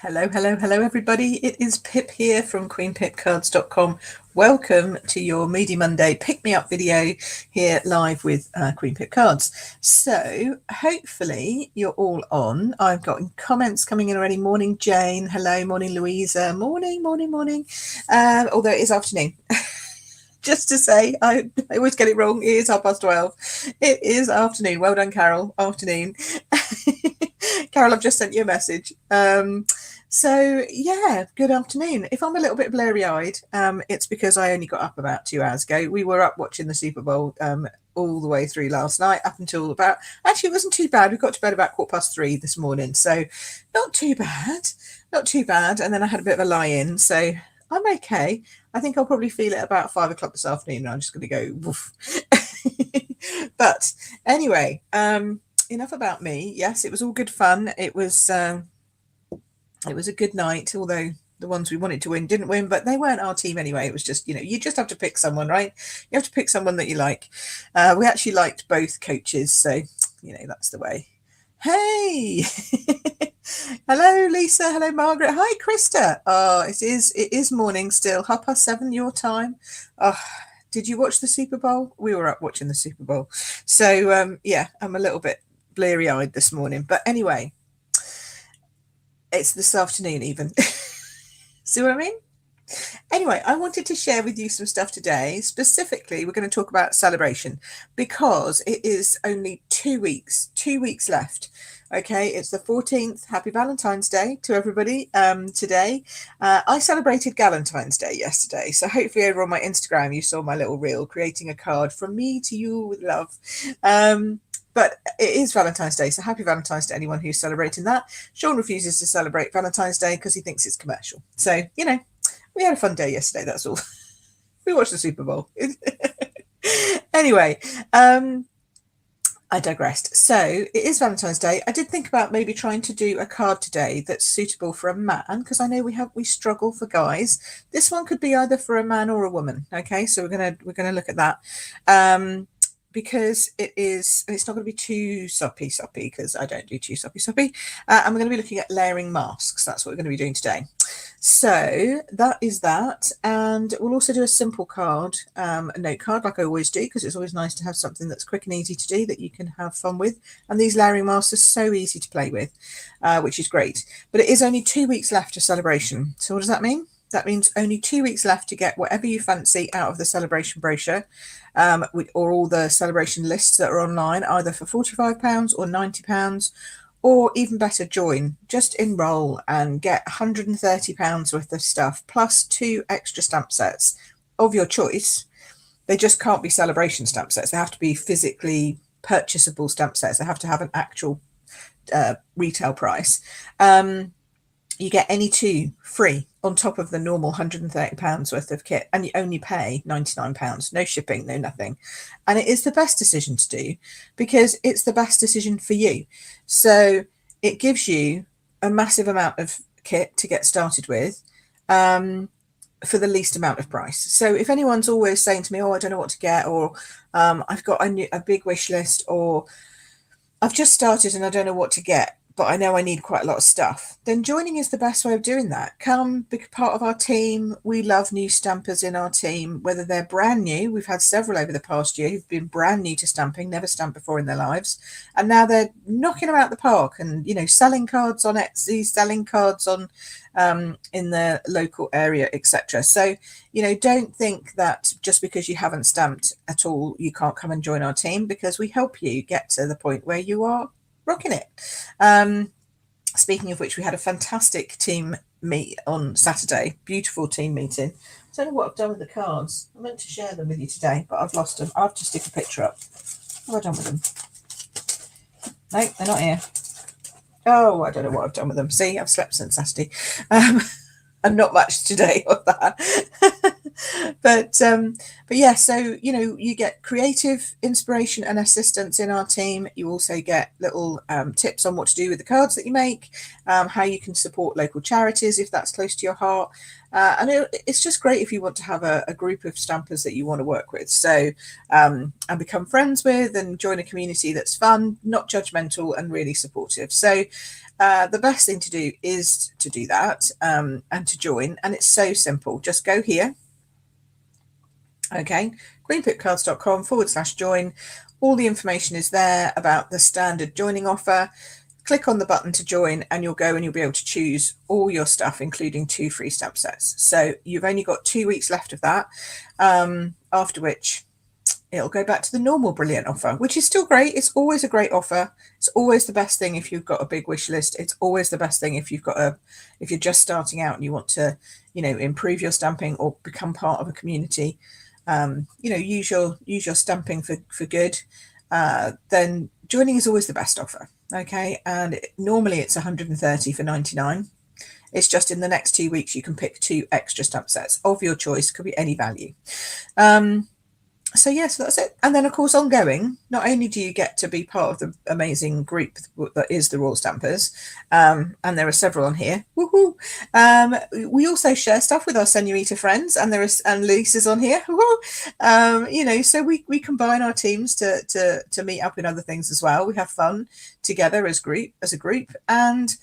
Hello, hello, hello, everybody. It is Pip here from queenpipcards.com. Welcome to your Moody Monday pick-me-up video here live with Queen Pip Cards. So hopefully you're all on. I've got comments coming in already. Morning, Jane. Hello, morning, Louisa. Morning, morning, morning. Although it is afternoon. Just to say, I always get it wrong. It is 12:30. It is afternoon. Well done, Carol. Afternoon. Carol, I've just sent you a message. So yeah, good afternoon. If I'm a little bit blurry-eyed, it's because I only got up about 2 hours ago. We were up watching the Super Bowl all the way through last night, up until about, actually it wasn't too bad. We got to bed about 3:15 this morning, so not too bad, not too bad. And then I had a bit of a lie-in, so I'm okay. I think I'll probably feel it about 5 o'clock this afternoon. I'm just going to go woof. But anyway, enough about me. Yes, it was all good fun. It was a good night, although the ones we wanted to win didn't win, but they weren't our team anyway. It was just, you just have to pick someone, right? You have to pick someone that you like. We actually liked both coaches, so, that's the way. Hey! Hello, Lisa. Hello, Margaret. Hi, Krista. Oh, it is morning still. 7:30 your time. Oh, did you watch the Super Bowl? We were up watching the Super Bowl. So, yeah, I'm a little bit bleary-eyed this morning. But anyway, it's this afternoon even. See what I mean? Anyway, I wanted to share with you some stuff today. Specifically, we're going to talk about celebration because it is only 2 weeks left. Okay, it's the 14th. Happy Valentine's Day to everybody today. I celebrated Galentine's Day yesterday. So hopefully over on my Instagram, you saw my little reel creating a card from me to you with love. But it is Valentine's Day, so happy Valentine's to anyone who's celebrating that. Sean refuses to celebrate Valentine's Day because he thinks it's commercial. So, we had a fun day yesterday, that's all. We watched the Super Bowl. Anyway, I digressed. So it is Valentine's Day. I did think about maybe trying to do a card today that's suitable for a man, because I know we struggle for guys. This one could be either for a man or a woman. Okay, so we're gonna look at that. Because it's not going to be too soppy because I don't do too soppy. And we're going to be looking at layering masks. That's what we're going to be doing today. So that is that. And we'll also do a simple card, a note card like I always do, because it's always nice to have something that's quick and easy to do that you can have fun with. And these layering masks are so easy to play with, which is great. But it is only 2 weeks left of celebration. So what does that mean? That means only 2 weeks left to get whatever you fancy out of the celebration brochure, or all the celebration lists that are online, either for £45 or £90, or even better, join. Just enroll and get £130 worth of stuff, plus 2 extra stamp sets of your choice. They just can't be celebration stamp sets. They have to be physically purchasable stamp sets. They have to have an actual retail price. You get any 2 free on top of the normal £130 worth of kit, and you only pay £99. No shipping, no nothing. And it is the best decision to do because it's the best decision for you. So it gives you a massive amount of kit to get started with for the least amount of price. So if anyone's always saying to me, oh, I don't know what to get, or I've got a big wish list, or I've just started and I don't know what to get, but I know I need quite a lot of stuff, then joining is the best way of doing that. Come, be part of our team. We love new stampers in our team, whether they're brand new. We've had several over the past year who've been brand new to stamping, never stamped before in their lives. And now they're knocking them out the park and, selling cards on Etsy, selling cards on in the local area, etc. So, don't think that just because you haven't stamped at all, you can't come and join our team, because we help you get to the point where you are rocking it. Speaking of which, we had a fantastic team meet on Saturday. Beautiful team meeting. I don't know what I've done with the cards. I meant to share them with you today, but I've lost them. I'll have to stick a picture up. What have I done with them? No, they're not here. Oh, I don't know what I've done with them. See, I've slept since Saturday. And not much today of that. but yeah, so you know, you get creative inspiration and assistance in our team. You also get little tips on what to do with the cards that you make, how you can support local charities if that's close to your heart. And it's just great if you want to have a group of stampers that you want to work with, so and become friends with, and join a community that's fun, not judgmental, and really supportive. So the best thing to do is to do that, and to join. And it's so simple. Just go here. Okay, greenpipcards.com/join. All the information is there about the standard joining offer. Click on the button to join and you'll go and you'll be able to choose all your stuff, including 2 free stamp sets. So you've only got 2 weeks left of that, after which it'll go back to the normal brilliant offer, which is still great. It's always a great offer. It's always the best thing if you've got a big wish list. It's always the best thing if if you're just starting out and you want to, you know, improve your stamping or become part of a community. You know, use your stamping for good. Then joining is always the best offer. Okay, and normally it's 130 for 99. It's just in the next 2 weeks you can pick 2 extra stamp sets of your choice. Could be any value. So yes, that's it. And then of course, ongoing, not only do you get to be part of the amazing group that is the Royal Stampers, and there are several on here, woohoo, we also share stuff with our Senorita friends, and Lisa's on here, woohoo. You know, so we combine our teams to meet up in other things as well. We have fun together as a group, and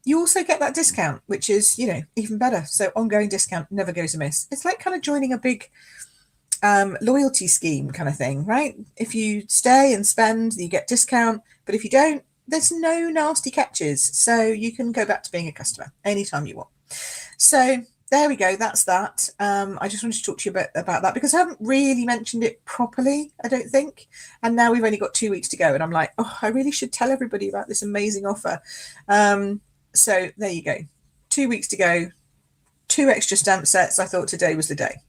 you also get that discount, which is, you know, even better. So ongoing discount never goes amiss. It's like kind of joining a big loyalty scheme kind of thing, right? If you stay and spend, you get discount, but if you don't, there's no nasty catches, so you can go back to being a customer anytime you want. So there we go, that's that. I just wanted to talk to you a bit about that because I haven't really mentioned it properly, I don't think, and now we've only got 2 weeks to go and I'm like, oh, I really should tell everybody about this amazing offer. So there you go, 2 weeks to go, 2 extra stamp sets. I thought today was the day.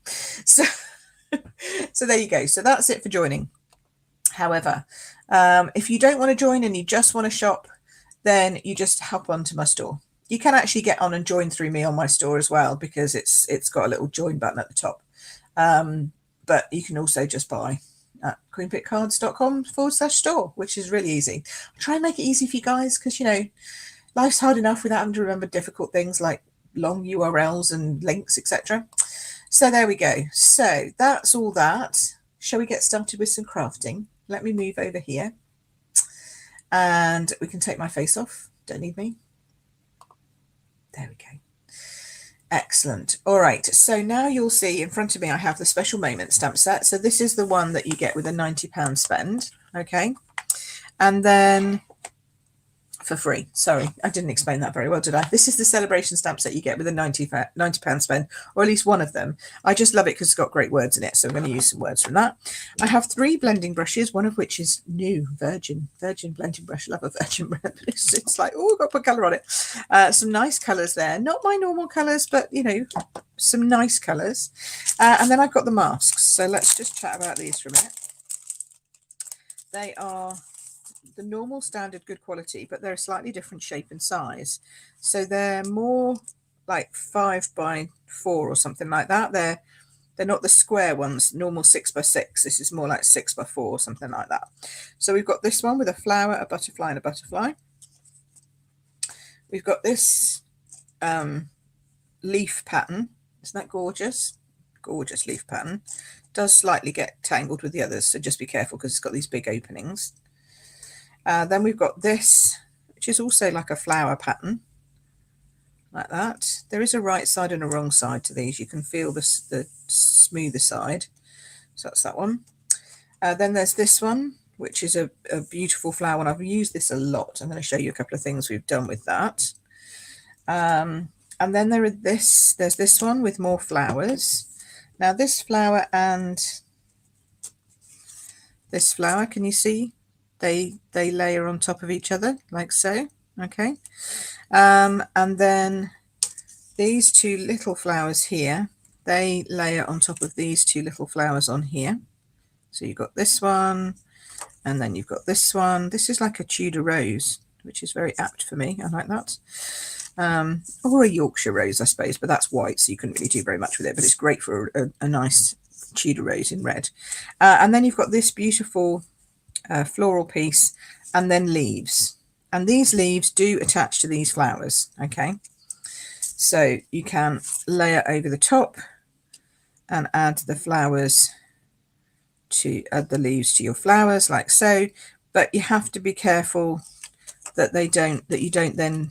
So there you go. So that's it for joining. However, if you don't want to join and you just want to shop, then you just hop onto my store. You can actually get on and join through me on my store as well, because it's got a little join button at the top. But you can also just buy at queenpitcards.com/store, which is really easy. I try and make it easy for you guys because, you know, life's hard enough without having to remember difficult things like long URLs and links, etc. So there we go. So that's all that. Shall we get started with some crafting? Let me move over here and we can take my face off. Don't need me. There we go. Excellent. All right. So now you'll see in front of me, I have the Special Moment stamp set. So this is the one that you get with a £90 spend. Okay. And then for free. Sorry, I didn't explain that very well, did I? This is the celebration stamp set you get with a £90 spend, or at least one of them. I just love it because it's got great words in it, so I'm going to use some words from that. I have 3 blending brushes, one of which is new, virgin blending brush. I love a virgin brush. It's like, oh, I've got to put colour on it. Some nice colours there. Not my normal colours, but, you know, some nice colours. And then I've got the masks. So let's just chat about these for a minute. They are the normal standard good quality, but they're a slightly different shape and size, so they're more like 5x4 or something like that. They're not the square ones, normal 6x6. This is more like 6x4 or something like that. So we've got this one with a flower, a butterfly, and a butterfly. We've got this leaf pattern. Isn't that gorgeous? Gorgeous leaf pattern. Does slightly get tangled with the others, so just be careful because it's got these big openings. Then we've got this, which is also like a flower pattern, like that. There is a right side and a wrong side to these. You can feel the smoother side. So that's that one. Then there's this one, which is a beautiful flower, and I've used this a lot. I'm going to show you a couple of things we've done with that. And then there's this one with more flowers. Now this flower and this flower, can you see? They layer on top of each other like so. Okay. And then these 2 little flowers here, they layer on top of these 2 little flowers on here. So you've got this one, and then you've got this one. This is like a Tudor rose, which is very apt for me. I like that. or a Yorkshire rose, I suppose, but that's white, so you couldn't really do very much with it, but it's great for a nice Tudor rose in red. And then you've got this beautiful floral piece, and then leaves. And these leaves do attach to these flowers, okay? So you can layer over the top and add the flowers to add the leaves to your flowers like so, but you have to be careful that you don't then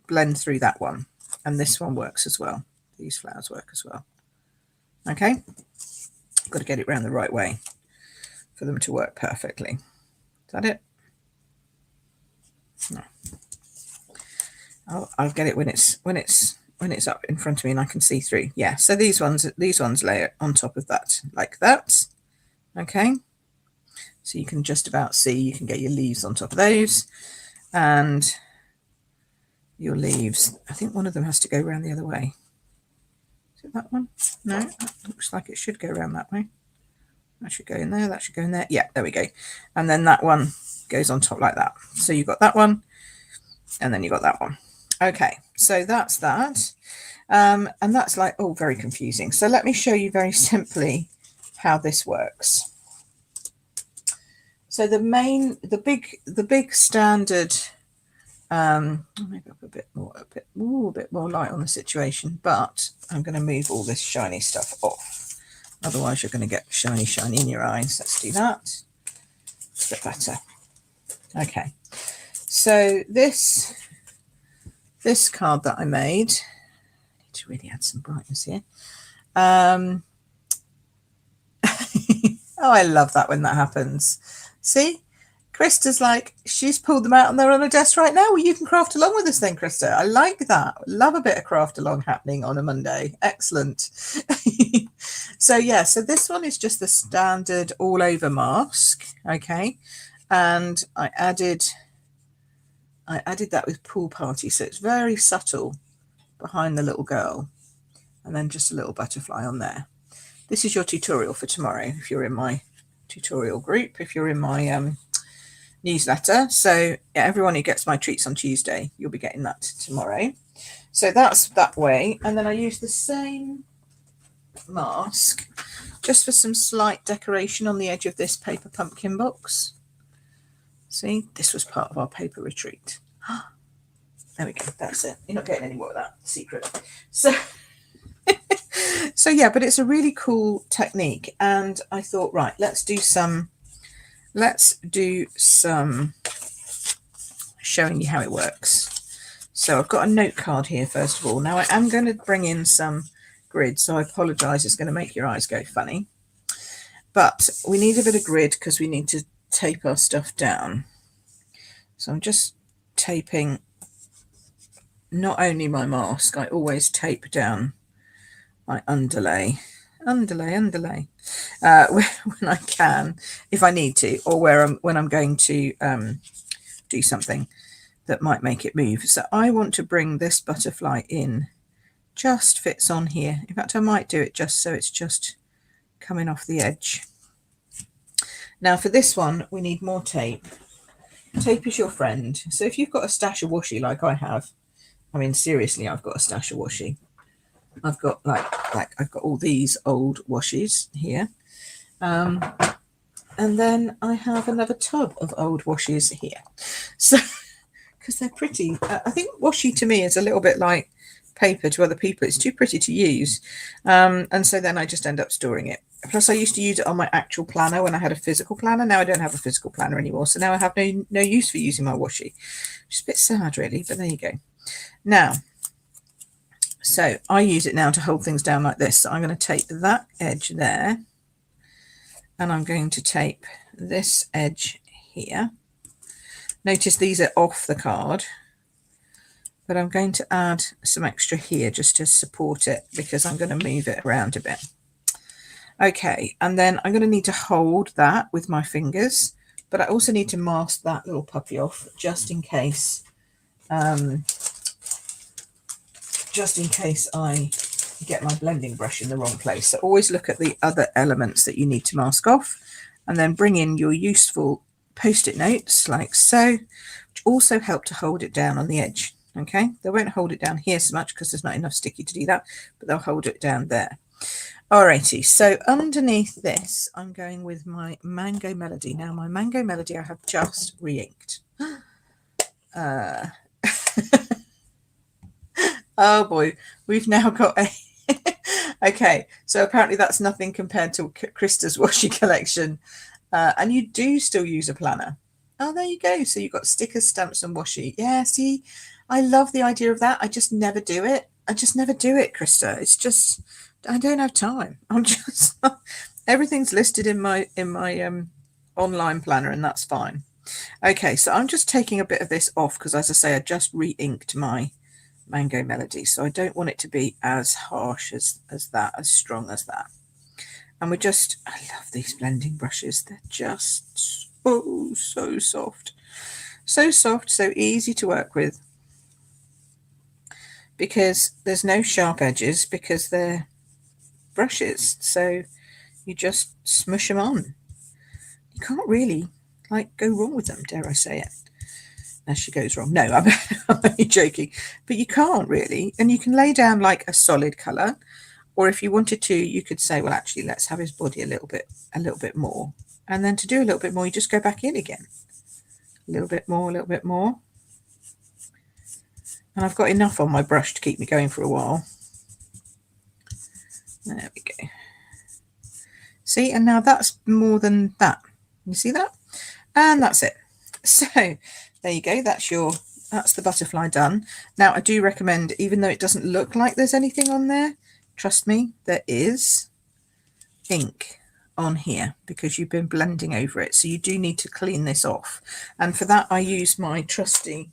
blend through that one. And this one works as well. These flowers work as well. Okay, got to get it around the right way for them to work perfectly. Is that it? No. I'll get it when it's up in front of me and I can see through. Yeah, so these ones layer on top of that like that. Okay, so you can just about see, you can get your leaves on top of those, and your leaves, I think one of them has to go around the other way. Is it that one? No, that looks like it should go around that way. That should go in there, that should go in there. Yeah, there we go. And then that one goes on top like that. So you've got that one, and then you've got that one. Okay, so that's that. And that's like, oh, very confusing. So let me show you very simply how this works. So the big standard, maybe up a bit more light on the situation, but I'm going to move all this shiny stuff off. Otherwise you're going to get shiny in your eyes. Let's do that. It's a bit better. Okay. So this card that I made, I need to really add some brightness here. Oh, I love that when that happens. See, Krista's like, she's pulled them out and they're on her desk right now. Well, you can craft along with us then, Krista. I like that. Love a bit of craft along happening on a Monday. Excellent. So yeah, so this one is just the standard all over mask. Okay. And I added that with Pool Party. So it's very subtle behind the little girl. And then just a little butterfly on there. This is your tutorial for tomorrow if you're in my tutorial group, if you're in my newsletter. So yeah, everyone who gets my treats on Tuesday, you'll be getting that tomorrow. So that's that way. And then I use the same mask just for some slight decoration on the edge of this paper pumpkin box. See, this was part of our paper retreat. There we go. That's it. You're not getting any more of that secret. So yeah, but it's a really cool technique, and I thought, right, let's do some showing you how it works. So I've got a note card here first of all. Now I am going to bring in some grid, so I apologize, it's going to make your eyes go funny, but we need a bit of grid because we need to tape our stuff down. So I'm just taping not only my mask, I always tape down my underlay when I can, if I need to, or when I'm going to do something that might make it move. So I want to bring this butterfly in, just fits on here. In fact, I might do it just so it's just coming off the edge. Now for this one, we need more tape. Tape is your friend. So if you've got a stash of washi like I have, I mean, seriously, I've got a stash of washi. I've got I've got all these old washies here. And then I have another tub of old washies here. So, because they're pretty. I think washi to me is a little bit like paper to other people. It's too pretty to use. And so then I just end up storing it. Plus I used to use it on my actual planner when I had a physical planner. Now I don't have a physical planner anymore. So now I have no use for using my washi. Which is a bit sad really, but there you go. Now, so I use it now to hold things down like this. So I'm going to tape that edge there. And I'm going to tape this edge here. Notice these are off the card. But I'm going to add some extra here just to support it because I'm going to move it around a bit. Okay, and then I'm going to need to hold that with my fingers. But I also need to mask that little puppy off just in case. Just in case I get my blending brush in the wrong place. So always look at the other elements that you need to mask off, and then bring in your useful post-it notes like so, which also help to hold it down on the edge. Okay, they won't hold it down here so much because there's not enough sticky to do that, but they'll hold it down there. Alrighty, so underneath this, I'm going with my Mango Melody. Now, my Mango Melody I have just re-inked. Oh boy, we've now got a... Okay, so apparently that's nothing compared to Krista's washi collection. And you do still use a planner. Oh, there you go. So you've got stickers, stamps and washi. Yeah, see, I love the idea of that. I just never do it. I just never do it, Krista. It's just, I don't have time. I'm just, everything's listed in my online planner, and that's fine. Okay, so I'm just taking a bit of this off because, as I say, I just re-inked my Mango Melody, so I don't want it to be as harsh as that, as strong as that. And we're just, I love these blending brushes. They're just so soft. So soft, so easy to work with. Because there's no sharp edges, because they're brushes. So you just smush them on. You can't really, like, go wrong with them, dare I say it. As she goes wrong. No, I'm only joking. But you can't really. And you can lay down like a solid colour. Or if you wanted to, you could say, well, actually, let's have his body a little bit more. And then to do a little bit more, you just go back in again. A little bit more, a little bit more. And I've got enough on my brush to keep me going for a while. There we go. See, and now that's more than that. You see that? And that's it. So there you go. That's the butterfly done. Now I do recommend, even though it doesn't look like there's anything on there, trust me, there is ink on here because you've been blending over it. So you do need to clean this off. And for that, I use my trusty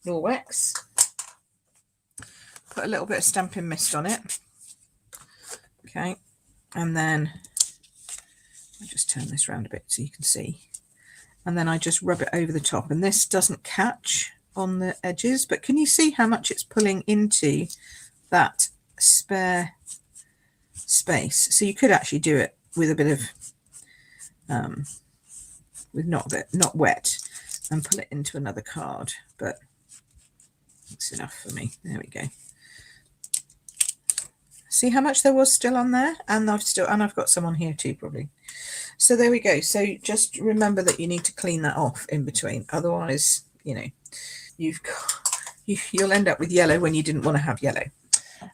Norwex. Put a little bit of Stampin' Mist on it. Okay. And then I'll just turn this around a bit so you can see. And then I just rub it over the top. And this doesn't catch on the edges, but can you see how much it's pulling into that spare space? So you could actually do it with a bit of, with not wet, and pull it into another card, but that's enough for me. There we go. See how much there was still on there? And I've got some on here too, probably. So there we go. So just remember that you need to clean that off in between. Otherwise, you know, you'll end up with yellow when you didn't want to have yellow.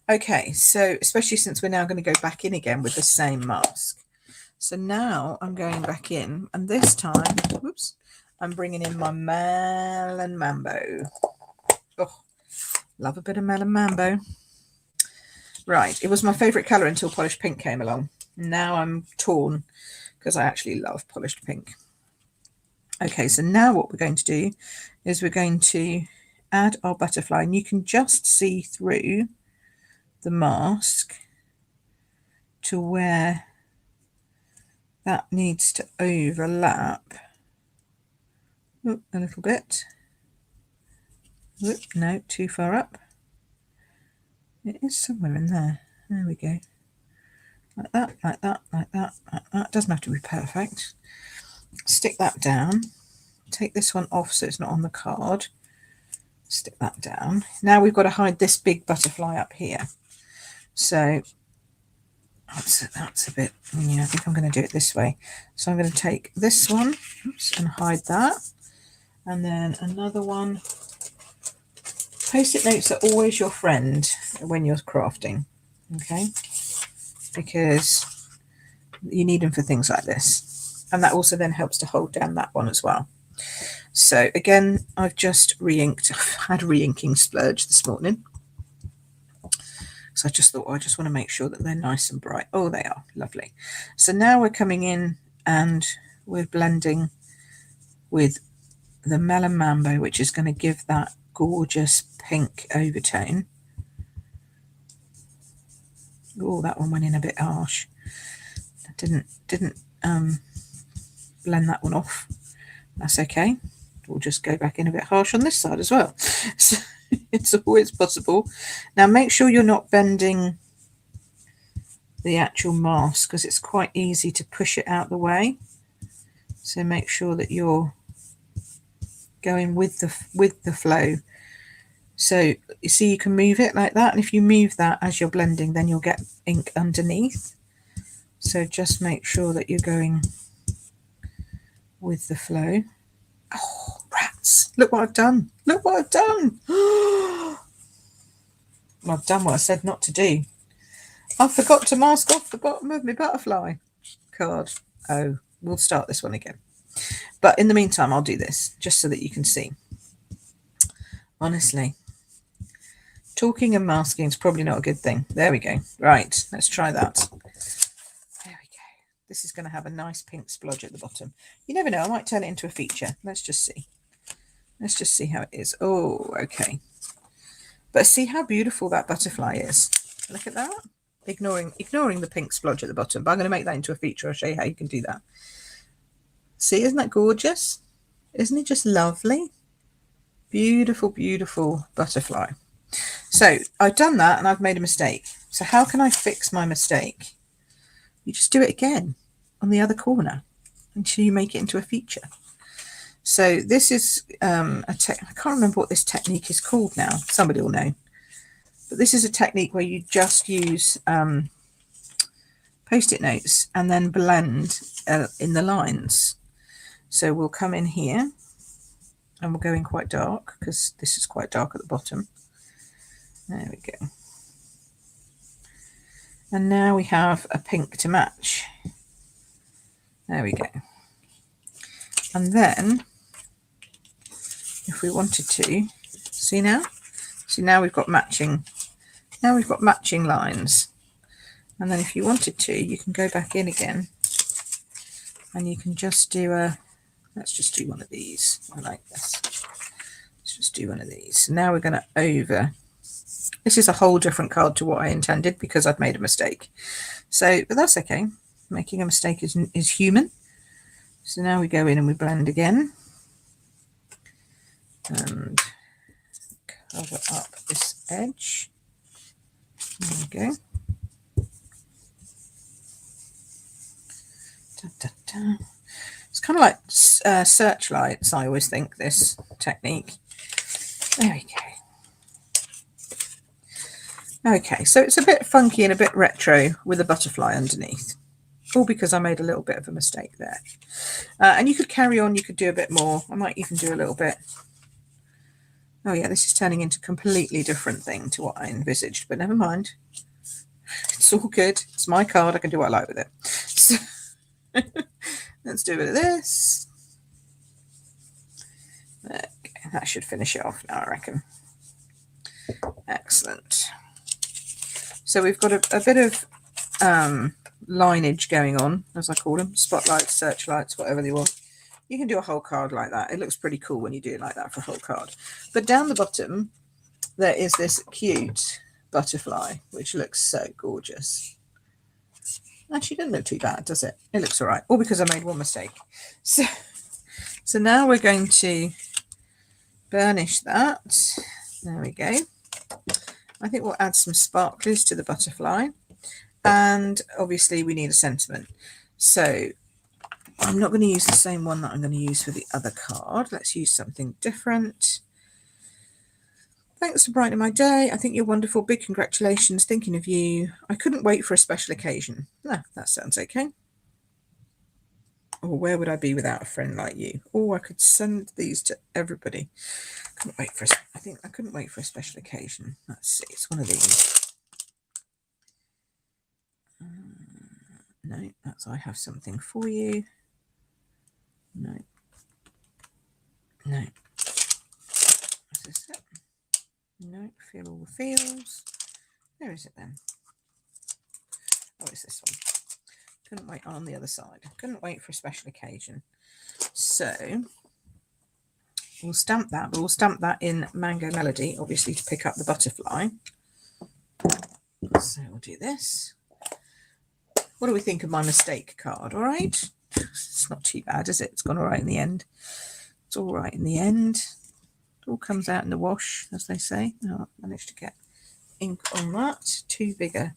Okay, so especially since we're now going to go back in again with the same mask. So now I'm going back in, and this time, whoops, I'm bringing in my Melon Mambo. Oh, love a bit of Melon Mambo. Right, it was my favourite colour until Polished Pink came along. Now I'm torn because I actually love Polished Pink. Okay, so now what we're going to do is we're going to add our butterfly, and you can just see through the mask to where that needs to overlap. Oop, a little bit. Oop, no, too far up. It is somewhere in there. There we go. Like that, like that, like that, like that. Doesn't have to be perfect. Stick that down. Take this one off so it's not on the card. Stick that down. Now we've got to hide this big butterfly up here. So that's a bit, yeah, I think I'm going to do it this way. So I'm going to take this one, oops, and hide that. And then another one. Post-it notes are always your friend when you're crafting, okay? Because you need them for things like this. And that also then helps to hold down that one as well. So again, I've just re-inked. I've had a re-inking splurge this morning. So I just thought, I just want to make sure that they're nice and bright. Oh, they are. Lovely. So now we're coming in and we're blending with the Melon Mambo, which is going to give that gorgeous pink overtone. Oh, that one went in a bit harsh. I didn't blend that one off. That's okay. We'll just go back in a bit harsh on this side as well. So it's always possible. Now make sure you're not bending the actual mask because it's quite easy to push it out the way. So make sure that you're going with the flow. So you see, you can move it like that, and if you move that as you're blending, then you'll get ink underneath. So just make sure that you're going with the flow. Oh, rats! Look what I've done! Look what I've done! I've done what I said not to do. I forgot to mask off the bottom of my butterfly card. Oh, we'll start this one again. But in the meantime, I'll do this just so that you can see. Honestly, talking and masking is probably not a good thing. There we go. Right, let's try that. There we go. This is going to have a nice pink splodge at the bottom. You never know, I might turn it into a feature. Let's just see. Let's just see how it is. Oh, okay. But see how beautiful that butterfly is. Look at that. Ignoring the pink splodge at the bottom. But I'm going to make that into a feature. I'll show you how you can do that. See, isn't that gorgeous? Isn't it just lovely? Beautiful, beautiful butterfly. So I've done that and I've made a mistake. So how can I fix my mistake? You just do it again on the other corner until you make it into a feature. So this is I can't remember what this technique is called now. Somebody will know. But this is a technique where you just use Post-it notes and then blend in the lines. So we'll come in here and we'll go in quite dark because this is quite dark at the bottom. There we go. And now we have a pink to match. There we go. And then if we wanted to, see now we've got matching. Now we've got matching lines. And then if you wanted to, you can go back in again and you can just do let's just do one of these. I like this. Let's just do one of these. So now we're going to this is a whole different card to what I intended because I've made a mistake. So, but that's okay. Making a mistake is human. So now we go in and we blend again. And cover up this edge. There we go. Da, da, da. It's kind of like searchlights, I always think, this technique. There we go. Okay, so it's a bit funky and a bit retro with a butterfly underneath. All because I made a little bit of a mistake there. And you could carry on, you could do a bit more. I might even do a little bit. Oh yeah, this is turning into a completely different thing to what I envisaged, but never mind. It's all good. It's my card. I can do what I like with it. So let's do a bit of this. Okay, that should finish it off now, I reckon. Excellent. So we've got a bit of lineage going on, as I call them, spotlights, searchlights, whatever they want. You can do a whole card like that. It looks pretty cool when you do it like that for a whole card. But down the bottom, there is this cute butterfly, which looks so gorgeous. Actually, it doesn't look too bad, does it? It looks all right. All because I made one mistake. So now we're going to burnish that. There we go. I think we'll add some sparklers to the butterfly. And obviously we need a sentiment. So I'm not going to use the same one that I'm going to use for the other card. Let's use something different. Thanks for brightening my day. I think you're wonderful. Big congratulations. Thinking of you. I couldn't wait for a special occasion. No, that sounds okay. Or where would I be without a friend like you? Oh, I could send these to everybody. Couldn't wait for I think I couldn't wait for a special occasion. Let's see. It's one of these. No, that's I have something for you. No. No. Is this it? No. Feel all the feels. Where is it then? Oh, it's this one. Couldn't wait on the other side. Couldn't wait for a special occasion. So we'll stamp that, but we'll stamp that in Mango Melody, obviously, to pick up the butterfly. So we'll do this. What do we think of my mistake card? All right. It's not too bad, is it? It's gone all right in the end. It's all right in the end. It all comes out in the wash, as they say. Oh, I managed to get ink on that. Too big a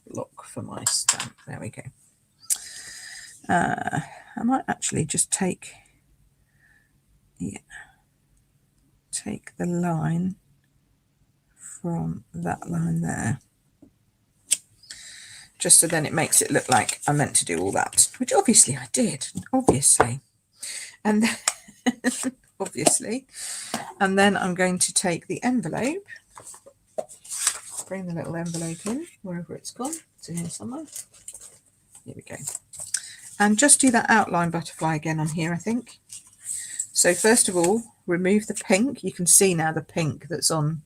block for my stamp. There we go. I might actually just take the line from that line there. Just so then it makes it look like I meant to do all that, which obviously I did, obviously. And then, obviously. And then I'm going to take the envelope, bring the little envelope in, wherever it's gone. It's in here somewhere. Here we go. And just do that outline butterfly again on here, I think. So first of all, remove the pink. You can see now the pink that's on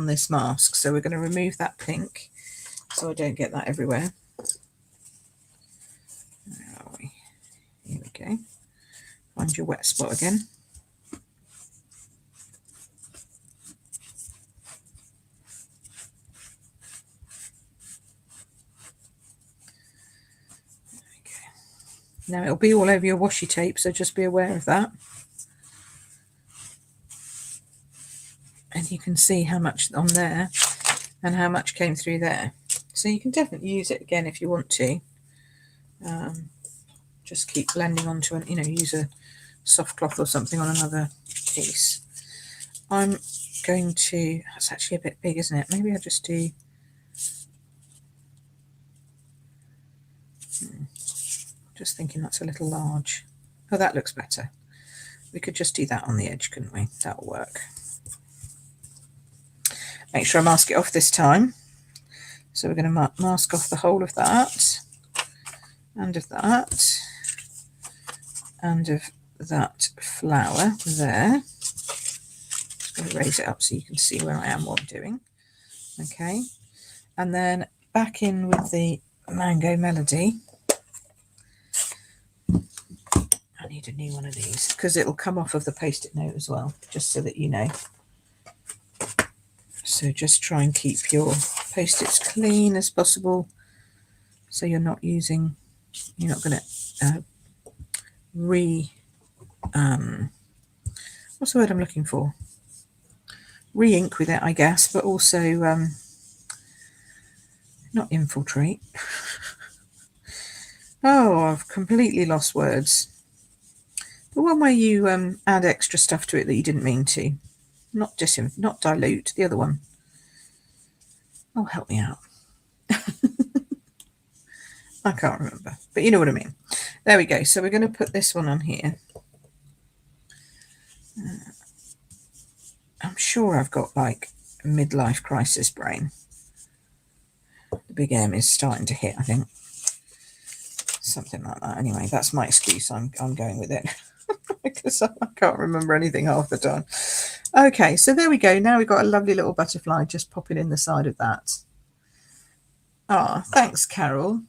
this mask. So we're going to remove that pink so I don't get that everywhere. Where are we? Here we go. Find your wet spot again. Now it'll be all over your washi tape, so just be aware of that. And you can see how much on there and how much came through there. So you can definitely use it again if you want to. Just keep blending onto an, use a soft cloth or something on another piece. I'm going to, that's actually a bit big, isn't it? Maybe I'll just do, just thinking that's a little large. Oh, that looks better. We could just do that on the edge, couldn't we? That'll work. Make sure I mask it off this time. So we're going to mask off the whole of that, and of that, and of that flower there. Just going to raise it up so you can see where I am, what I'm doing. Okay, and then back in with the Mango Melody. I need a new one of these because it'll come off of the post-it note as well, just so that you know. So just try and keep your post-its clean as possible, so you're not going to what's the word I'm looking for? Re-ink with it, I guess, but also not infiltrate. Oh, I've completely lost words. The one where you add extra stuff to it that you didn't mean to. Not dilute, the other one. Oh, help me out. I can't remember, but you know what I mean. There we go. So we're going to put this one on here. I'm sure I've got like a midlife crisis brain. The big M is starting to hit, I think. Something like that. Anyway, that's my excuse. I'm going with it. Because I can't remember anything half the time. Okay, so there we go. Now we've got a lovely little butterfly just popping in the side of that. Ah, thanks, Carol.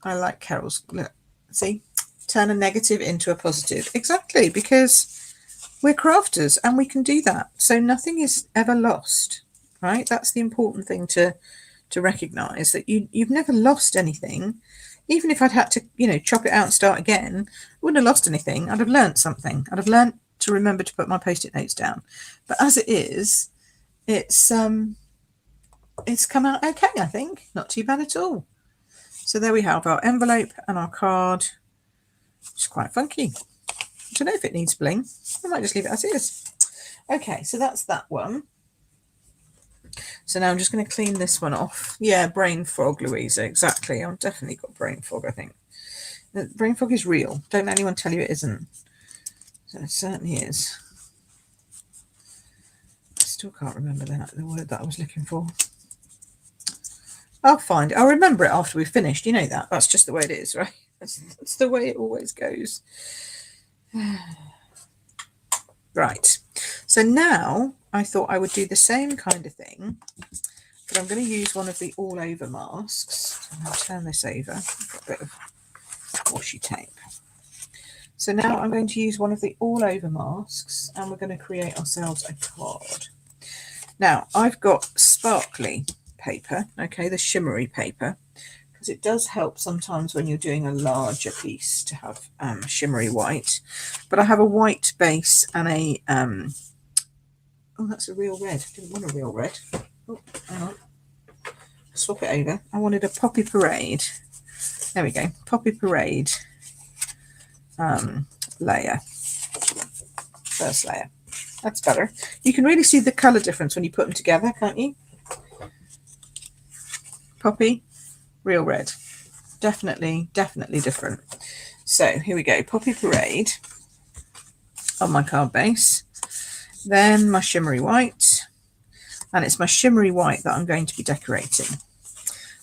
I like Carol's. Look, see, turn a negative into a positive. Exactly, because we're crafters and we can do that. So nothing is ever lost, right? That's the important thing to recognise, that you've never lost anything. Even if I'd had to, chop it out and start again, I wouldn't have lost anything. I'd have learnt something. I'd have learnt to remember to put my post-it notes down. But as it is, it's come out okay, I think. Not too bad at all. So there we have our envelope and our card. It's quite funky. I don't know if it needs bling. I might just leave it as is. Okay, so that's that one. So now I'm just going to clean this one off. Yeah, brain fog, Louisa, exactly. I've definitely got brain fog, I think. The brain fog is real. Don't let anyone tell you it isn't. So it certainly is. I still can't remember the word that I was looking for. I'll find it. I'll remember it after we've finished. You know that. That's just the way it is, right? That's the way it always goes. Right. So now I thought I would do the same kind of thing, but I'm going to use one of the all-over masks. I'm going to turn this over. I've got a bit of washi tape. So now I'm going to use one of the all-over masks, and we're going to create ourselves a card. Now, I've got sparkly paper, okay, the shimmery paper, because it does help sometimes when you're doing a larger piece to have shimmery white. But I have a white base and a oh, that's a real red. I didn't want a real red. Oh, hang on. Swap it over. I wanted a Poppy Parade. There we go. Poppy Parade layer. First layer. That's better. You can really see the colour difference when you put them together, can't you? Poppy, real red. Definitely different. So here we go, Poppy Parade on my card base. Then my shimmery white, and it's my shimmery white that I'm going to be decorating.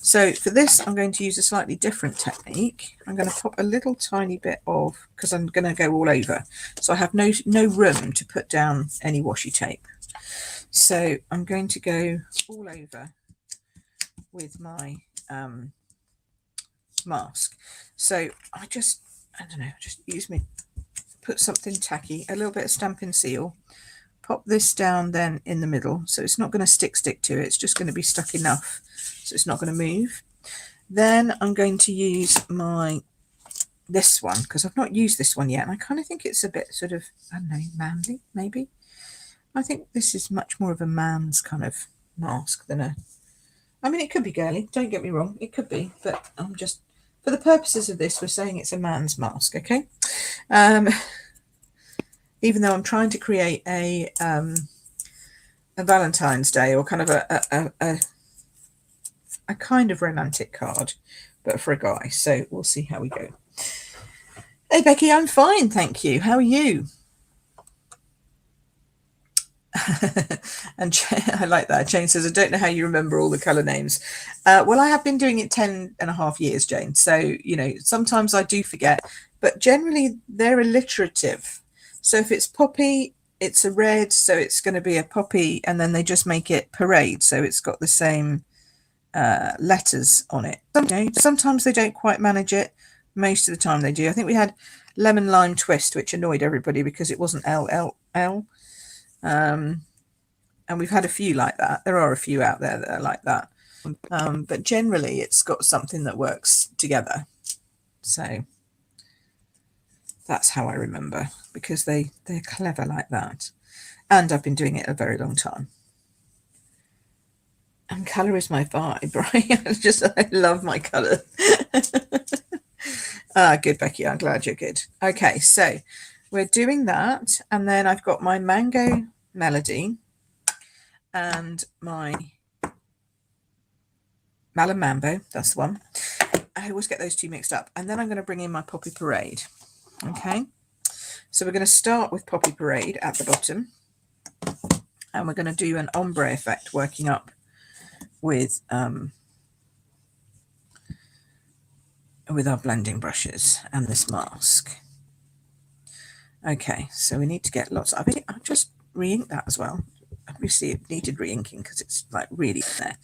So for this, I'm going to use a slightly different technique. I'm going to pop a little tiny bit of, because I'm going to go all over. So I have no room to put down any washi tape. So I'm going to go all over with my mask. So I don't know, just put something tacky, a little bit of Stampin' Seal, pop this down then in the middle, so it's not going to stick to it, it's just going to be stuck enough so it's not going to move. Then I'm going to use this one, because I've not used this one yet, and I kind of think it's a bit sort of, I don't know, manly maybe. I think this is much more of a man's kind of mask than I mean, it could be girly, don't get me wrong, it could be, but I'm just, for the purposes of this, we're saying it's a man's mask, okay? Even though I'm trying to create a Valentine's Day, or kind of a kind of romantic card, but for a guy. So we'll see how we go. Hey Becky, I'm fine, thank you. How are you? And I like that. Jane says, I don't know how you remember all the colour names. Well, I have been doing it 10.5 years, Jane. So, you know, sometimes I do forget, but generally they're alliterative. So if it's poppy, it's a red, so it's going to be a poppy, and then they just make it parade. So it's got the same letters on it. Sometimes they don't quite manage it. Most of the time they do. I think we had lemon lime twist, which annoyed everybody because it wasn't LLL. And we've had a few like that. There are a few out there that are like that. But generally it's got something that works together. So that's how I remember, because they're clever like that. And I've been doing it a very long time. And colour is my vibe, right? I love my colour. Good, Becky. I'm glad you're good. Okay, so we're doing that. And then I've got my Mango Melody and my Malin Mambo. That's the one. I always get those two mixed up. And then I'm going to bring in my Poppy Parade. Okay, so we're going to start with Poppy Parade at the bottom. And we're going to do an ombre effect working up with our blending brushes and this mask. Okay, so we need to get lots. I'll just re-ink that as well. Obviously it needed re-inking because it's like really there.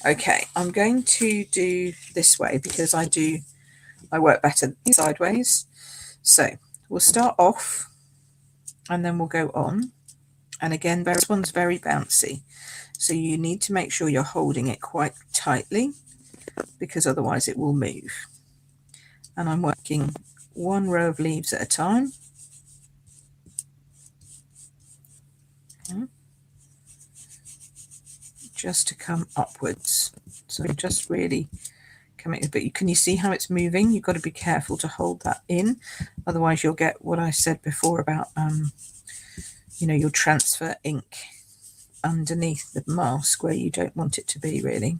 Okay, I'm going to do this way because I work better sideways. So we'll start off and then we'll go on. And again, this one's very bouncy. So you need to make sure you're holding it quite tightly because otherwise it will move. And I'm working one row of leaves at a time. Okay. Just to come upwards. So just really coming, but can you see how it's moving? You've got to be careful to hold that in. Otherwise you'll get what I said before about, you know, you'll transfer ink underneath the mask where you don't want it to be, really.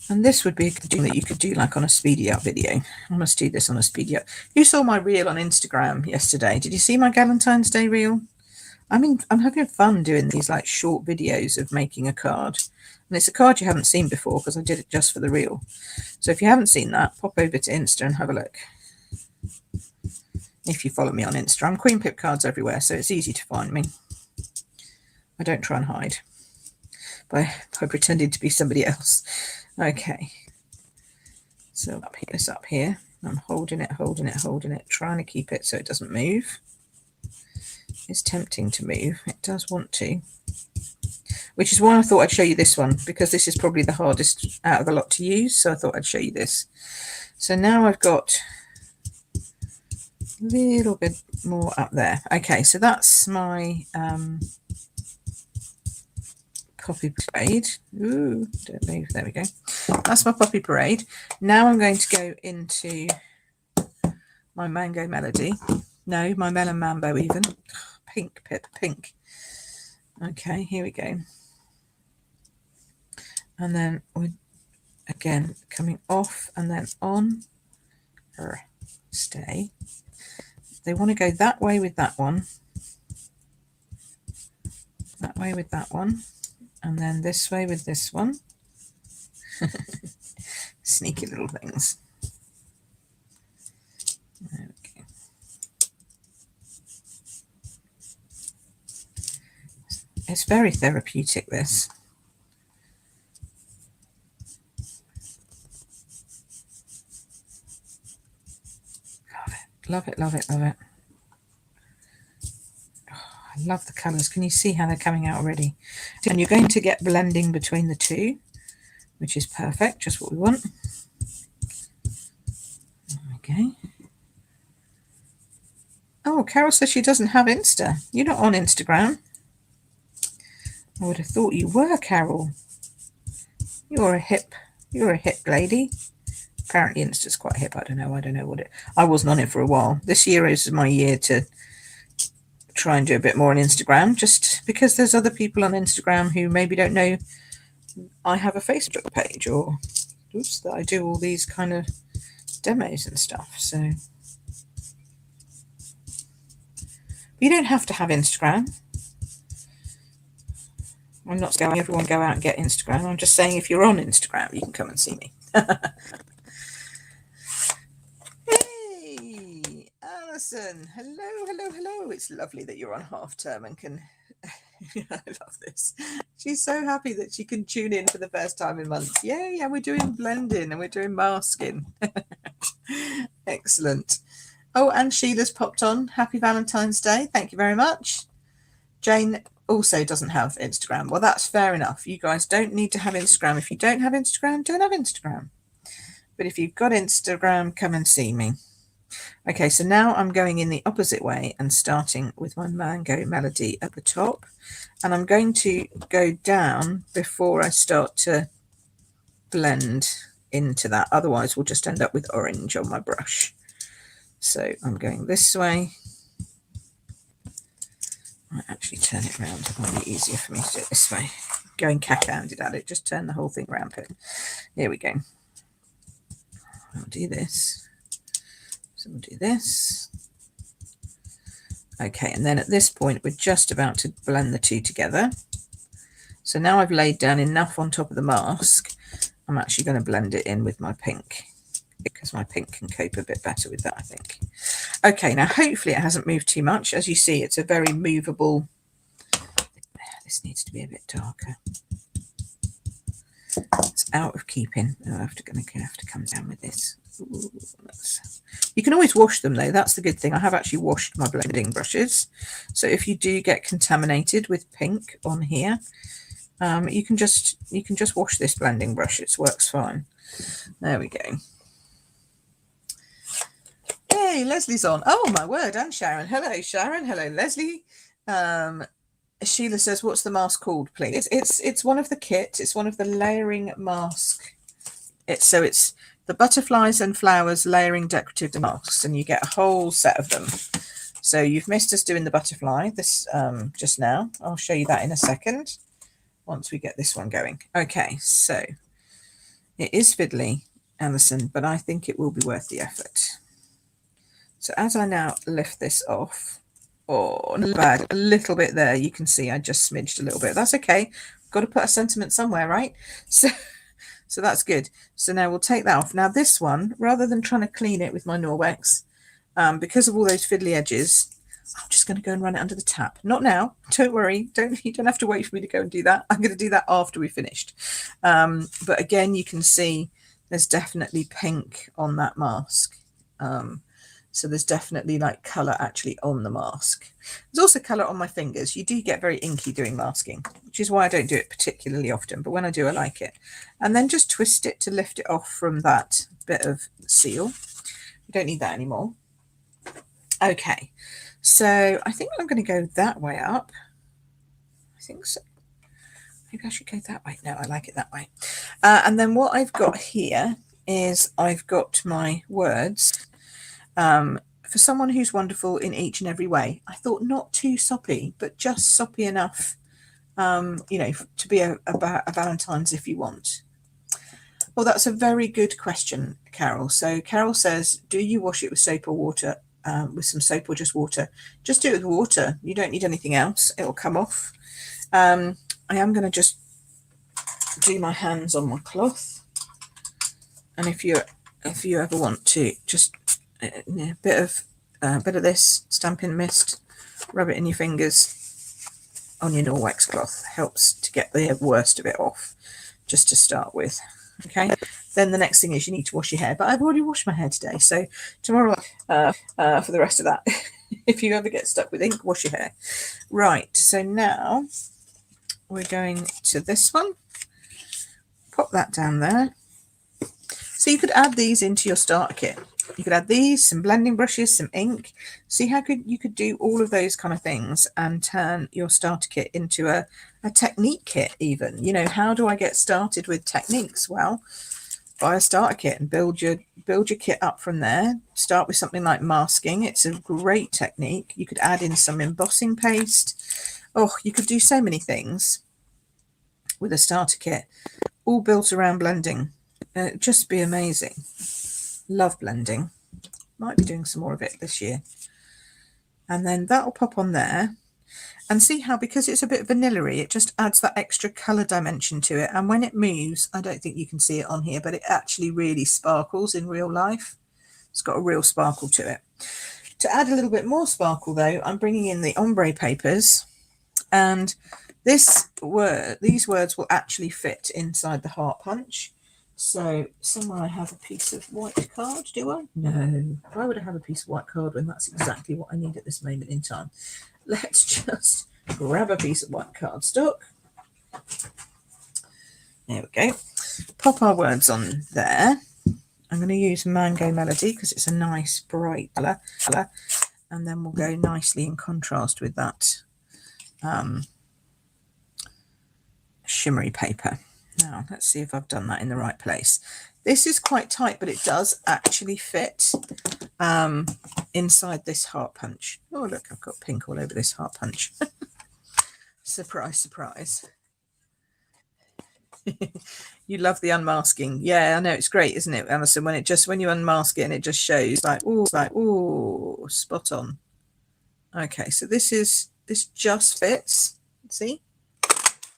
And this would be a thing that you could do like on a speedy up video. I must do this on a speedy up. You saw my reel on Instagram yesterday. Did you see my Valentine's Day reel? I mean, I'm having fun doing these like short videos of making a card. And it's a card you haven't seen before because I did it just for the reel. So if you haven't seen that, pop over to Insta and have a look. If you follow me on Insta, I'm Queen Pip Cards everywhere, so it's easy to find me. I don't try and hide by pretending to be somebody else. Okay, so I'll pick this up here. I'm holding it, trying to keep it so it doesn't move. It's tempting to move. It does want to, which is why I thought I'd show you this one, because this is probably the hardest out of the lot to use. So I thought I'd show you this. So now I've got a little bit more up there. Okay, so that's my Poppy Parade. Ooh, don't move. There we go. That's my Poppy Parade. Now I'm going to go into my Mango Melody. No, my Melon Mambo even. Pink, Pip, pink. Okay, here we go. And then we're again coming off and then on. Stay. They want to go that way with that one, that way with that one, and then this way with this one. Sneaky little things. There we go. It's very therapeutic, this. Love it, love it, love it. Oh, I love the colours. Can you see how they're coming out already? And you're going to get blending between the two, which is perfect, just what we want. Okay. Oh, Carol says she doesn't have Insta. You're not on Instagram. I would have thought you were, Carol. You're a hip lady. Apparently Insta's quite hip. I don't know what it. I wasn't on it for a while. This year is my year to try and do a bit more on Instagram, just because there's other people on Instagram who maybe don't know I have a Facebook page, or that I do all these kind of demos and stuff. So you don't have to have Instagram. I'm not saying everyone go out and get Instagram. I'm just saying if you're on Instagram, you can come and see me. Hey, Alison. Hello. It's lovely that you're on half term and can... I love this. She's so happy that she can tune in for the first time in months. Yeah, we're doing blending and we're doing masking. Excellent. Oh, and Sheila's popped on. Happy Valentine's Day. Thank you very much. Jane also doesn't have Instagram. Well, that's fair enough. You guys don't need to have Instagram. If you don't have Instagram, don't have Instagram. But if you've got Instagram, come and see me. Okay, so now I'm going in the opposite way and starting with my mango melody at the top. And I'm going to go down before I start to blend into that. Otherwise, we'll just end up with orange on my brush. So I'm going this way. I might actually turn it around. It might be easier for me to do it this way. Going cack-handed at it, just turn the whole thing around. Here we go. I'll do this. So we'll do this. Okay, and then at this point, we're just about to blend the two together. So now I've laid down enough on top of the mask. I'm actually going to blend it in with my pink, because my pink can cope a bit better with that, I think. Okay, now hopefully it hasn't moved too much. As you see, it's a very movable. This needs to be a bit darker. It's out of keeping. I'm going to have to come down with this. Ooh, you can always wash them though. That's the good thing. I have actually washed my blending brushes. So if you do get contaminated with pink on here, you can just wash this blending brush. It works fine. There we go. Hey, Leslie's on. Oh my word, and Sharon. Hello, Sharon. Hello, Leslie. Sheila says, what's the mask called, please? It's one of the kit. It's one of the layering mask. It's the butterflies and flowers layering decorative masks, and you get a whole set of them. So you've missed us doing the butterfly this just now. I'll show you that in a second once we get this one going. Okay, so it is fiddly, Alison, but I think it will be worth the effort. So as I now lift this off, oh, not bad, a little bit there. You can see I just smidged a little bit. That's okay. Got to put a sentiment somewhere, right? So that's good. So now we'll take that off. Now this one, rather than trying to clean it with my Norwex, because of all those fiddly edges, I'm just going to go and run it under the tap. Not now. Don't worry. You don't have to wait for me to go and do that. I'm going to do that after we finished. But again, you can see there's definitely pink on that mask. So there's definitely like colour actually on the mask. There's also colour on my fingers. You do get very inky doing masking, which is why I don't do it particularly often. But when I do, I like it. And then just twist it to lift it off from that bit of seal. You don't need that anymore. Okay, so I think I'm going to go that way up. I think so. Maybe I should go that way. No, I like it that way. And then what I've got here is I've got my words. For someone who's wonderful in each and every way. I thought not too soppy, but just soppy enough you know, to be a Valentine's if you want. Well, that's a very good question, Carol. So Carol says, do you wash it with soap or water? With some soap or just water? Just do it with water. You don't need anything else. It will come off. I am going to just do my hands on my cloth. And if you ever want to, just a bit of this Stampin' Mist, rub it in your fingers on your Norwex cloth. Helps to get the worst of it off, just to start with. Okay, then the next thing is you need to wash your hair, but I've already washed my hair today, so tomorrow for the rest of that. If you ever get stuck with ink, wash your hair. Right, so now we're going to this one. Pop that down there. So you could add these into your starter kit. You could add these, some blending brushes, some ink. See how you could do all of those kind of things and turn your starter kit into a technique kit even. You know, how do I get started with techniques? Well, buy a starter kit and build your kit up from there. Start with something like masking. It's a great technique. You could add in some embossing paste. Oh, you could do so many things with a starter kit, all built around blending. It'd just be amazing. Love blending. Might be doing some more of it this year. And then that'll pop on there. And see how, because it's a bit vanilla-y, it just adds that extra colour dimension to it. And when it moves, I don't think you can see it on here, but it actually really sparkles in real life. It's got a real sparkle to it. To add a little bit more sparkle, though, I'm bringing in the ombre papers. And these words will actually fit inside the heart punch. So somewhere I have a piece of white card, do I? No. Why would I have a piece of white card when that's exactly what I need at this moment in time? Let's just grab a piece of white cardstock. There we go. Pop our words on there. I'm going to use Mango Melody because it's a nice bright colour. And then we'll go nicely in contrast with that shimmery paper. Now, let's see if I've done that in the right place. This is quite tight, but it does actually fit inside this heart punch. Oh, look, I've got pink all over this heart punch. Surprise, surprise. You love the unmasking. Yeah, I know, it's great, isn't it, Alison? When you unmask it and it just shows like, oh, spot on. Okay, so this just fits. See?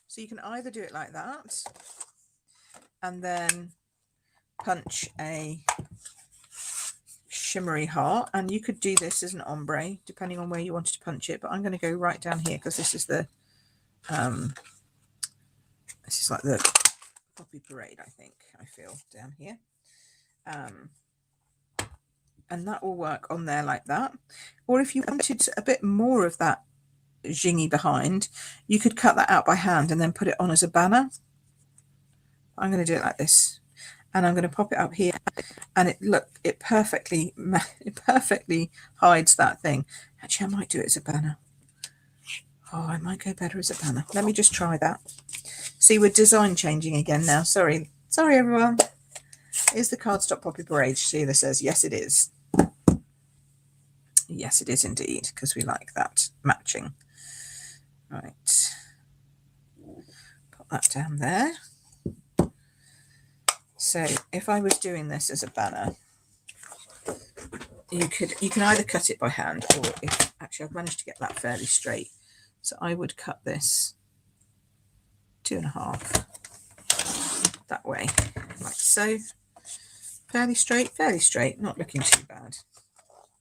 So you can either do it like that and then punch a shimmery heart, and you could do this as an ombre depending on where you wanted to punch it, but I'm going to go right down here because this is the this is like the poppy parade, I think. I feel down here, and that will work on there like that. Or if you wanted a bit more of that zingy behind, you could cut that out by hand and then put it on as a banner. I'm going to do it like this, and I'm going to pop it up here, and it perfectly hides that thing. Actually, I might do it as a banner. Oh, I might go better as a banner. Let me just try that. See, we're design changing again now. Sorry everyone. Is the cardstock poppy parade? Sheila says yes, it is. Yes, it is indeed, because we like that matching. Right, put that down there. So if I was doing this as a banner, you can either cut it by hand, or if actually I've managed to get that fairly straight, so I would cut this 2.5 that way, like so. Fairly straight, not looking too bad,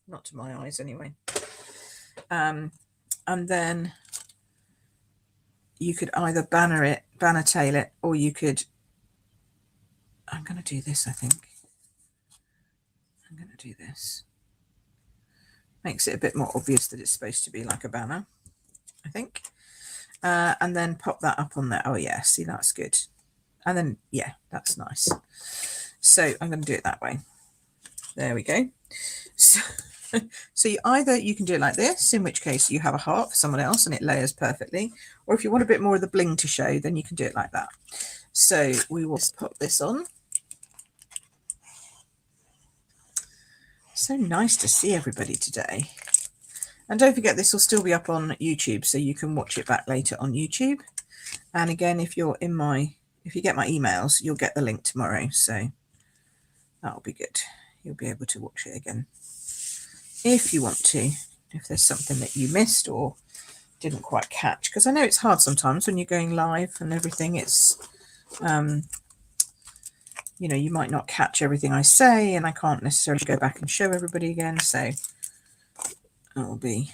not to my eyes anyway. And then you could either banner tail it, or you could, I'm going to do this, I think. I'm going to do this. Makes it a bit more obvious that it's supposed to be like a banner, I think. And then pop that up on there. Oh yeah, see, that's good. And then, yeah, that's nice. So I'm going to do it that way. There we go. So you can do it like this, in which case you have a heart for someone else and it layers perfectly. Or if you want a bit more of the bling to show, then you can do it like that. So we will pop this on. So nice to see everybody today. And don't forget, this will still be up on YouTube, so you can watch it back later on YouTube. And again, if you get my emails, you'll get the link tomorrow. So that'll be good. You'll be able to watch it again if you want to, if there's something that you missed or didn't quite catch, because I know it's hard sometimes when you're going live and everything. It's you know, you might not catch everything I say, and I can't necessarily go back and show everybody again. So it'll be,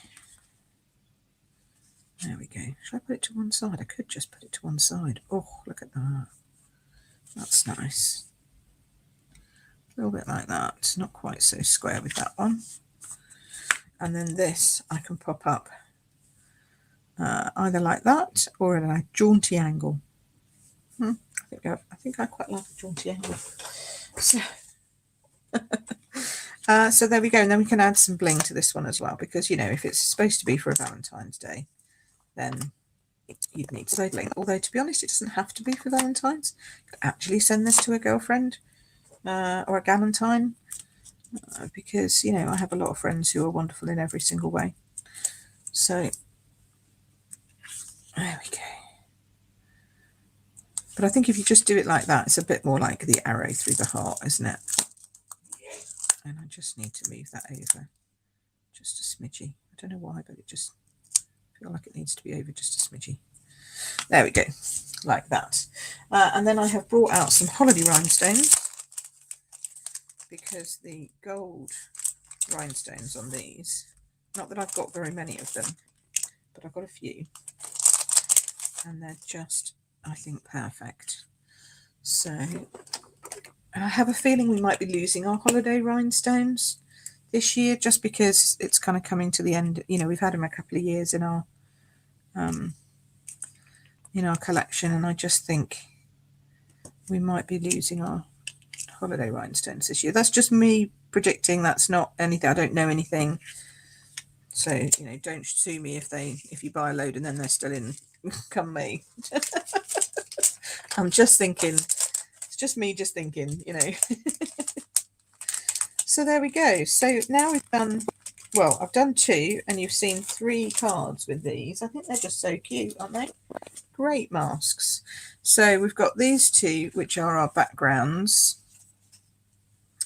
there we go. Should I put it to one side? I could just put it to one side. Oh, look at that. That's nice. A little bit like that. Not quite so square with that one. And then this I can pop up either like that or at a jaunty angle. I think I quite like a jaunty angle. So, so there we go. And then we can add some bling to this one as well, because, you know, if it's supposed to be for a Valentine's Day, then you'd need to say bling. Although, to be honest, it doesn't have to be for Valentine's. You could actually send this to a girlfriend or a galentine, because, you know, I have a lot of friends who are wonderful in every single way. So there we go. But I think if you just do it like that, it's a bit more like the arrow through the heart, isn't it? And I just need to move that over just a smidgy. I don't know why, but it just feel like it needs to be over just a smidgy. There we go, like that. And then I have brought out some holiday rhinestones, because the gold rhinestones on these, not that I've got very many of them, but I've got a few, and they're just, I think, perfect. So I have a feeling we might be losing our holiday rhinestones this year, just because it's kind of coming to the end. You know, we've had them a couple of years in our collection, and I just think we might be losing our holiday rhinestones this year. That's just me predicting. That's not anything. I don't know anything. So, you know, don't sue me if you buy a load and then they're still in come May. I'm just thinking, it's just me just thinking, you know. So there we go. So now we've done, well, I've done 2, and you've seen 3 cards with these. I think they're just so cute, aren't they? Great masks. So we've got these 2, which are our backgrounds,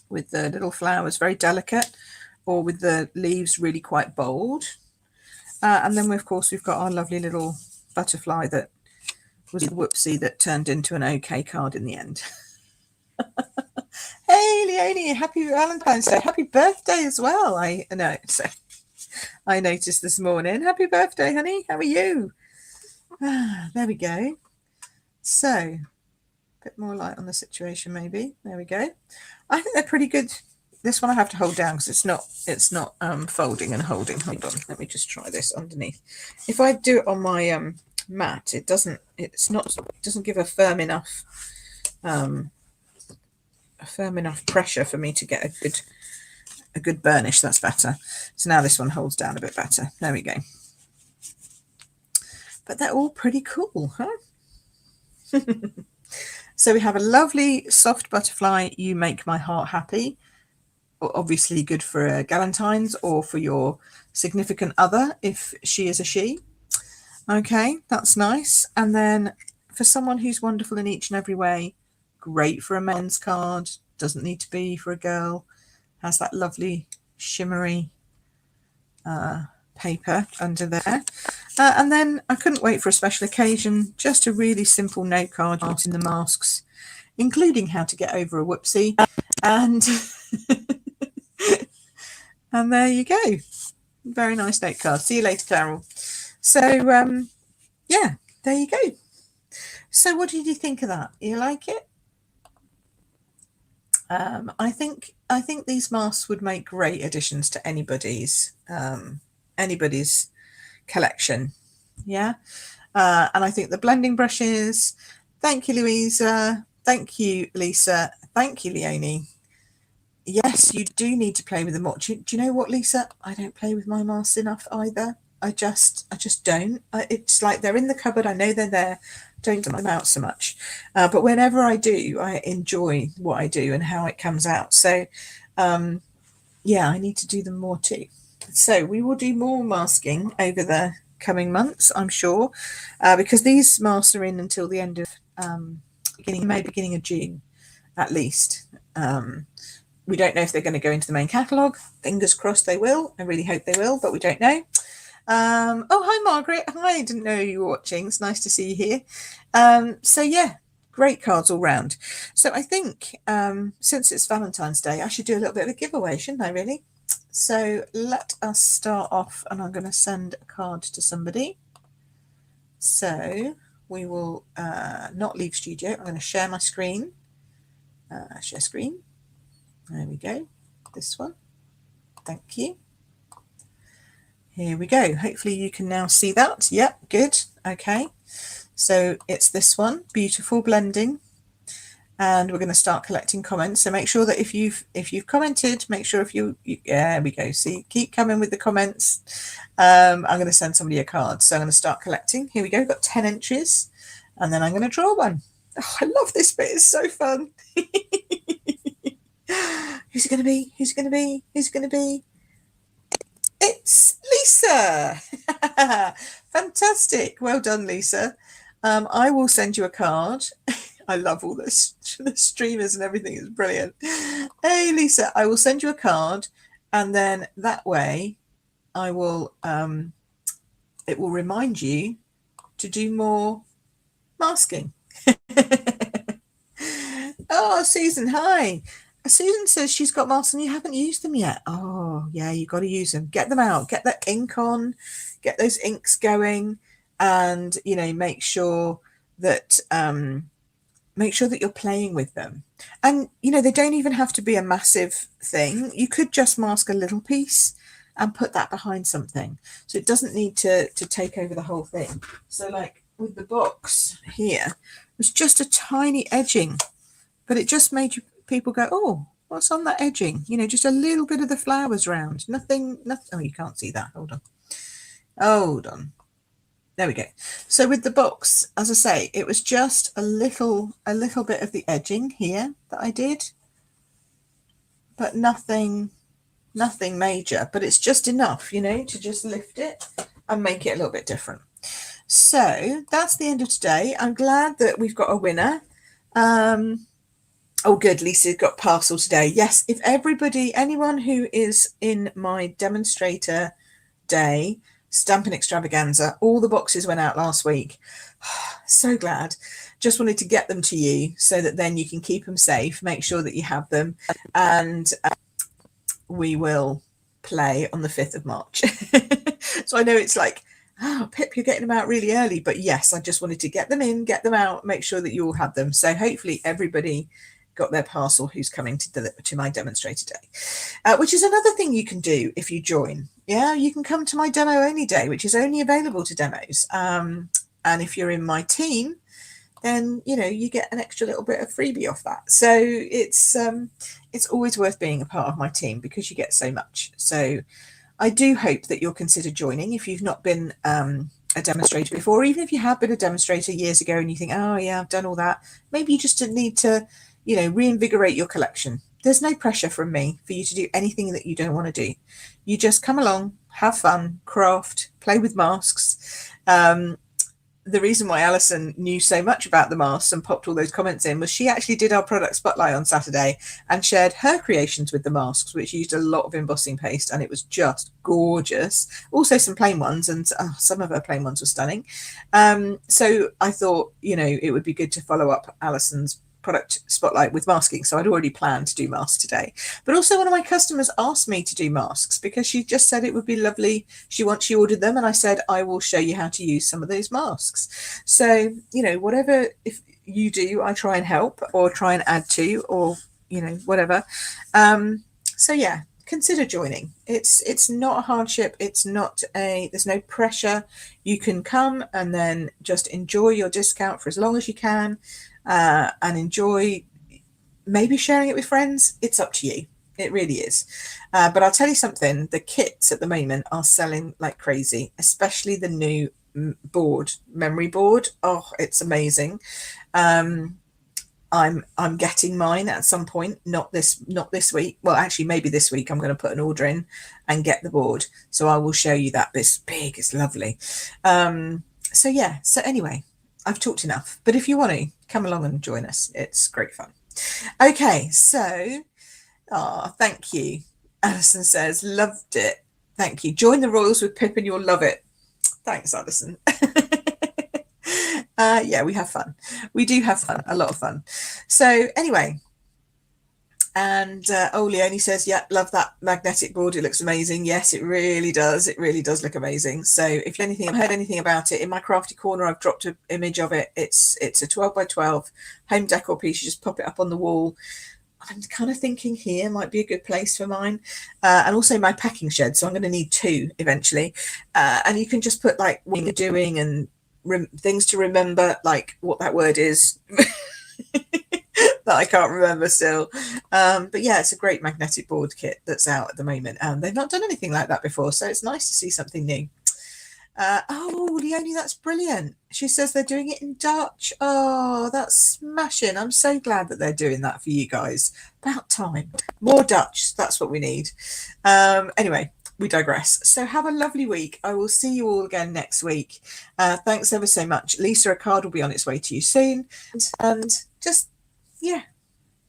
with the little flowers very delicate, or with the leaves really quite bold. And then, of course, we've got our lovely little butterfly that was a whoopsie that turned into an okay card in the end. Hey, Leonie, happy Valentine's Day. Happy birthday as well. I know. So I noticed this morning. Happy birthday, honey. How are you? There we go. So a bit more light on the situation, maybe. There we go. I think they're pretty good. This one I have to hold down because it's not folding and holding. Hold on, let me just try this underneath. If I do it on my mat, it doesn't give a firm enough pressure for me to get a good burnish. That's better. So now this one holds down a bit better. There we go. But they're all pretty cool, huh? So we have a lovely soft butterfly, You Make My Heart Happy. Obviously good for galantines or for your significant other if she is a she. Okay, that's nice. And then for someone who's wonderful in each and every way, great for a men's card, doesn't need to be for a girl. Has that lovely shimmery paper under there. And then I couldn't wait for a special occasion, just a really simple note card in the masks, including how to get over a whoopsie. And and there you go. Very nice note card. See you later, Carol. So yeah, there you go. So what did you think of that? You like it? I think these masks would make great additions to anybody's collection. Yeah. And I think the blending brushes, thank you, Louisa. Thank you, Lisa. Thank you, Leonie. Yes, you do need to play with them more. Do you know what, Lisa? I don't play with my masks enough either. I just don't. It's like they're in the cupboard. I know they're there. Don't get them out so much. But whenever I do, I enjoy what I do and how it comes out. So, yeah, I need to do them more too. So we will do more masking over coming months, I'm sure, because these masks are in until the end of beginning of June, at least. We don't know if they're going to go into the main catalogue. Fingers crossed they will. I really hope they will, but we don't know. Oh, hi, Margaret. Hi, didn't know you were watching. It's nice to see you here. So, yeah, great cards all round. So I think since it's Valentine's Day, I should do a little bit of a giveaway, shouldn't I, really? So let us start off, and I'm going to send a card to somebody. So we will not leave studio. I'm going to share my screen. Share screen. There we go. This one. Thank you. Here we go. Hopefully you can now see that. Yep, good. Okay. So it's this one. Beautiful blending. And we're going to start collecting comments. So make sure that if you've commented, make sure there we go. See, keep coming with the comments. I'm going to send somebody a card. So I'm going to start collecting. Here we go. We've got 10 entries. And then I'm going to draw one. Oh, I love this bit. It's so fun. Who's it going to be? Who's it going to be? Who's it going to be? It's Lisa. Fantastic. Well done, Lisa. I will send you a card. I love all this. The streamers and everything is brilliant. Hey, Lisa, I will send you a card, and then that way I will it will remind you to do more masking. Oh, Susan, hi. Susan says she's got masks and you haven't used them yet. Oh, yeah, you've got to use them. Get them out. Get that ink on. Get those inks going, and make sure that you're playing with them. And they don't even have to be a massive thing. You could just mask a little piece and put that behind something, so it doesn't need to take over the whole thing. So, like with the box here, it was just a tiny edging, but it just made people go, oh, what's on that edging? Just a little bit of the flowers round. Nothing. Oh, you can't see that. Hold on. There we go. So with the box, as I say, it was just a little bit of the edging here that I did, but nothing major. But it's just enough, to just lift it and make it a little bit different. So that's the end of today. I'm glad that we've got a winner. Oh, good. Lisa's got parcel today. Yes. If anyone who is in my Demonstrator day Stampin' Extravaganza, all the boxes went out last week. So glad. Just wanted to get them to you so that then you can keep them safe, make sure that you have them, and we will play on the 5th of March. So I know it's like, oh, Pip, you're getting them out really early, but yes, I just wanted to get them in, get them out, make sure that you all have them. So hopefully everybody got their parcel who's coming to my Demonstrator day, which is another thing you can do if you join. Yeah, you can come to my demo only day, which is only available to demos. And if you're in my team, then you get an extra little bit of freebie off that. So it's always worth being a part of my team because you get so much. So I do hope that you'll consider joining if you've not been a demonstrator before, or even if you have been a demonstrator years ago and you think, oh yeah, I've done all that. Maybe you just need to reinvigorate your collection. There's no pressure from me for you to do anything that you don't want to do. You just come along, have fun, craft, play with masks. The reason why Alison knew so much about the masks and popped all those comments in was she actually did our product spotlight on Saturday and shared her creations with the masks, which used a lot of embossing paste, and it was just gorgeous. Also some plain ones, and some of her plain ones were stunning. So I thought, it would be good to follow up Alison's product spotlight with masking. So I'd already planned to do masks today, but also one of my customers asked me to do masks because she just said it would be lovely. She ordered them, and I said I will show you how to use some of those masks. So whatever if you do, I try and help or try and add to, or whatever. So yeah, consider joining. It's not a hardship. There's no pressure. You can come and then just enjoy your discount for as long as you can. And enjoy maybe sharing it with friends. It's up to you. It really is. But I'll tell you something, the kits at the moment are selling like crazy, especially the new memory board. Oh, it's amazing. I'm getting mine at some point, not this week. Well, actually, maybe this week I'm going to put an order in and get the board. So I will show you that. It's big, it's lovely. So yeah, so anyway, I've talked enough. But if you want to, come along and join us. It's great fun. Okay, so, thank you. Alison says, loved it. Thank you. Join the Royals with Pip and you'll love it. Thanks, Alison. Yeah, we have fun. We do have fun, a lot of fun. So anyway, and Leonie says, yeah, love that magnetic board. It looks amazing. Yes, it really does. It really does look amazing. So if anything, I've heard anything about it, in my crafty corner, I've dropped an image of it. It's a 12 by 12 home decor piece. You just pop it up on the wall. I'm kind of thinking here might be a good place for mine, and also my packing shed. So I'm going to need 2 eventually. And you can just put like what you're doing and things to remember, like what that word is that I can't remember still. But yeah, it's a great magnetic board kit that's out at the moment, and they've not done anything like that before, so it's nice to see something new. Leonie, that's brilliant. She says they're doing it in Dutch. Oh, that's smashing. I'm so glad that they're doing that for you guys. About time. More Dutch. That's what we need. Anyway, we digress. So have a lovely week. I will see you all again next week. Thanks ever so much. Lisa, a card will be on its way to you soon. And just, yeah,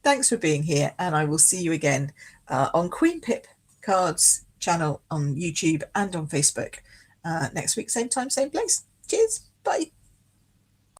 thanks for being here. And I will see you again on Queen Pip Cards channel on YouTube and on Facebook next week, same time, same place. Cheers. Bye.